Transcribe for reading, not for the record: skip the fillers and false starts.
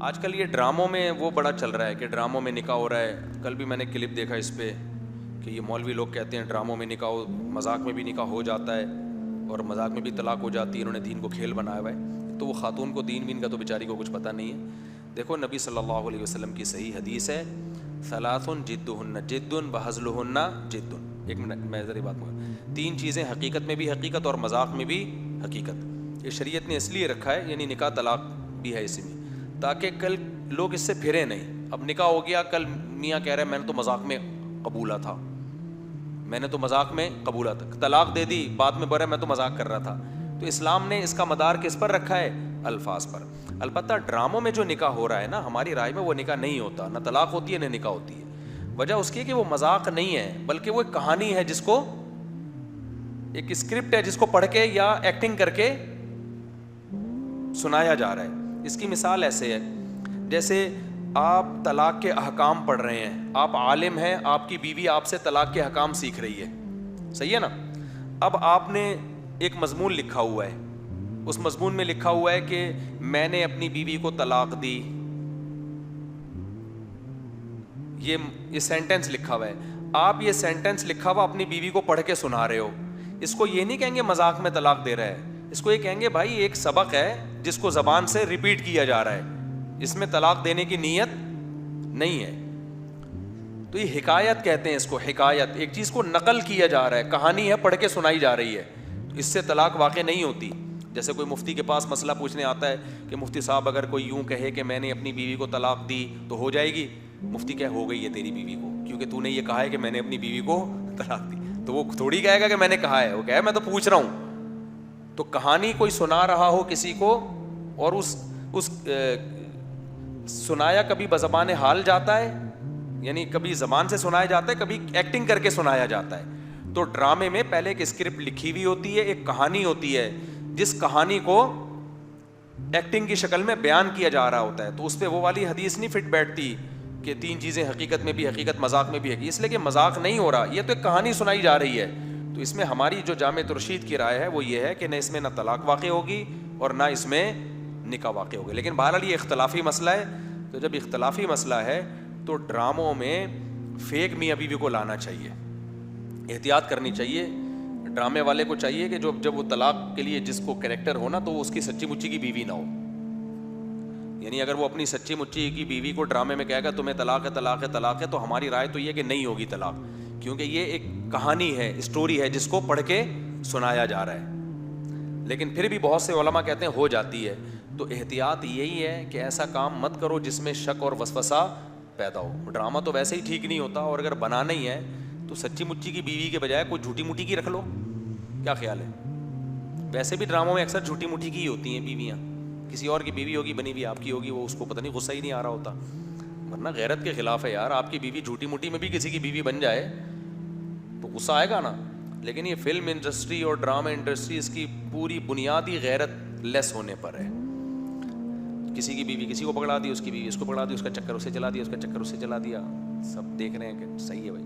آج کل یہ ڈراموں میں وہ بڑا چل رہا ہے کہ ڈراموں میں نکاح ہو رہا ہے. کل بھی میں نے کلپ دیکھا اس پہ کہ یہ مولوی لوگ کہتے ہیں ڈراموں میں نکاح مذاق میں بھی نکاح ہو جاتا ہے اور مذاق میں بھی طلاق ہو جاتی ہے. انہوں نے دین کو کھیل بنایا ہوا ہے. تو وہ خاتون کو دین وین کا تو بیچاری کو کچھ پتہ نہیں ہے. دیکھو نبی صلی اللہ علیہ وسلم کی صحیح حدیث ہے, ثلاث جدہن جد وہزلہن جد. ایک منٹ میں ذرا بات میں, 3 چیزیں حقیقت میں بھی حقیقت اور مذاق میں بھی حقیقت. یہ شریعت نے اس لیے رکھا ہے, یعنی نکاح طلاق بھی ہے اسی میں, تاکہ کل لوگ اس سے پھرے نہیں. اب نکاح ہو گیا, کل میاں کہہ رہے ہیں میں نے تو مذاق میں قبولا تھا, میں نے تو مذاق میں قبولا تھا, طلاق دے دی, بعد میں بولے میں تو مذاق کر رہا تھا. تو اسلام نے اس کا مدار کس پر رکھا ہے؟ الفاظ پر. البتہ ڈراموں میں جو نکاح ہو رہا ہے نا, ہماری رائے میں وہ نکاح نہیں ہوتا, نہ طلاق ہوتی ہے نہ نکاح ہوتی ہے. وجہ اس کی کہ وہ مذاق نہیں ہے, بلکہ وہ ایک کہانی ہے جس کو, ایک اسکرپٹ ہے جس کو پڑھ کے یا ایکٹنگ کر کے سنایا جا رہا ہے. اس کی مثال ایسے ہے جیسے آپ طلاق کے احکام پڑھ رہے ہیں, آپ عالم ہیں, آپ کی بیوی آپ سے طلاق کے احکام سیکھ رہی ہے, صحیح ہے نا. اب آپ نے ایک مضمون لکھا ہوا ہے, اس مضمون میں لکھا ہوا ہے کہ میں نے اپنی بیوی کو طلاق دی, یہ سینٹنس لکھا ہوا ہے. آپ یہ سینٹنس لکھا ہوا اپنی بیوی کو پڑھ کے سنا رہے ہو. اس کو یہ نہیں کہیں گے مذاق میں طلاق دے رہا ہے, اس کو یہ کہیں گے بھائی ایک سبق ہے جس کو زبان سے ریپیٹ کیا جا رہا ہے, اس میں طلاق دینے کی نیت نہیں ہے. تو یہ حکایت کہتے ہیں اس کو, حکایت. ایک چیز کو نقل کیا جا رہا ہے, کہانی ہے پڑھ کے سنائی جا رہی ہے. اس سے طلاق واقع نہیں ہوتی. جیسے کوئی مفتی کے پاس مسئلہ پوچھنے آتا ہے کہ مفتی صاحب اگر کوئی یوں کہے کہ میں نے اپنی بیوی کو طلاق دی تو ہو جائے گی؟ مفتی کہے ہو گئی ہے تیری بیوی کو, کیونکہ تو نے یہ کہا ہے کہ میں نے اپنی بیوی کو طلاق دی. تو وہ تھوڑی کہے گا کہ میں نے کہا ہے, وہ کہے میں تو پوچھ رہا ہوں. تو کہانی کوئی سنا رہا ہو کسی کو, اور اس سنایا کبھی بزبان حال جاتا ہے, یعنی کبھی زبان سے سنایا جاتا ہے, کبھی ایکٹنگ کر کے سنایا جاتا ہے. تو ڈرامے میں پہلے ایک اسکرپٹ لکھی ہوئی ہوتی ہے, ایک کہانی ہوتی ہے, جس کہانی کو ایکٹنگ کی شکل میں بیان کیا جا رہا ہوتا ہے. تو اس پہ وہ والی حدیث نہیں فٹ بیٹھتی کہ 3 چیزیں حقیقت میں بھی حقیقت, مذاق میں بھی حقیقت, اس لیے کہ مذاق نہیں ہو رہا, یہ تو ایک کہانی سنائی جا رہی ہے. تو اس میں ہماری جو جامع ترشید کی رائے ہے وہ یہ ہے کہ نہ اس میں نہ طلاق واقع ہوگی اور نہ اس میں نکاح واقع ہوگی. لیکن بہرحال یہ اختلافی مسئلہ ہے. تو جب اختلافی مسئلہ ہے تو ڈراموں میں فیک میاں بیوی کو لانا چاہیے, احتیاط کرنی چاہیے. ڈرامے والے کو چاہیے کہ جب وہ طلاق کے لیے جس کو کریکٹر ہونا تو وہ اس کی سچی مچی کی بیوی نہ ہو. یعنی اگر وہ اپنی سچی مچی کی بیوی کو ڈرامے میں کہے گا تمہیں طلاق ہے طلاق ہے طلاق ہے, تو ہماری رائے تو یہ کہ نہیں ہوگی طلاق, کیونکہ یہ ایک کہانی ہے, اسٹوری ہے جس کو پڑھ کے سنایا جا رہا ہے. لیکن پھر بھی بہت سے علماء کہتے ہیں ہو جاتی ہے. تو احتیاط یہی ہے کہ ایسا کام مت کرو جس میں شک اور وسوسہ پیدا ہو. ڈرامہ تو ویسے ہی ٹھیک نہیں ہوتا, اور اگر بنانا ہی ہے تو سچی مچی کی بیوی کے بجائے کوئی جھوٹی موٹی کی رکھ لو. کیا خیال ہے؟ ویسے بھی ڈراموں میں اکثر جھوٹی موٹی کی ہی ہوتی ہیں بیویاں, کسی اور کی بیوی ہوگی بنی ہوئی آپ کی ہوگی, وہ اس کو پتہ نہیں غصہ ہی نہیں آ رہا ہوتا. ورنہ غیرت کے خلاف ہے یار, آپ کی بیوی جھوٹی موٹی میں بھی کسی کی بیوی بن جائے تو غصہ آئے گا نا. لیکن یہ فلم انڈسٹری اور ڈرامہ انڈسٹری اس کی پوری بنیادی غیرت لیس ہونے پر ہے. کسی کی بیوی کسی کو پکڑا دی, اس کی بیوی اس کو پکڑا دی, اس کا چکر اسے چلا دیا, اس کا چکر اسے چلا دیا, سب دیکھ رہے ہیں کہ صحیح ہے بھائی.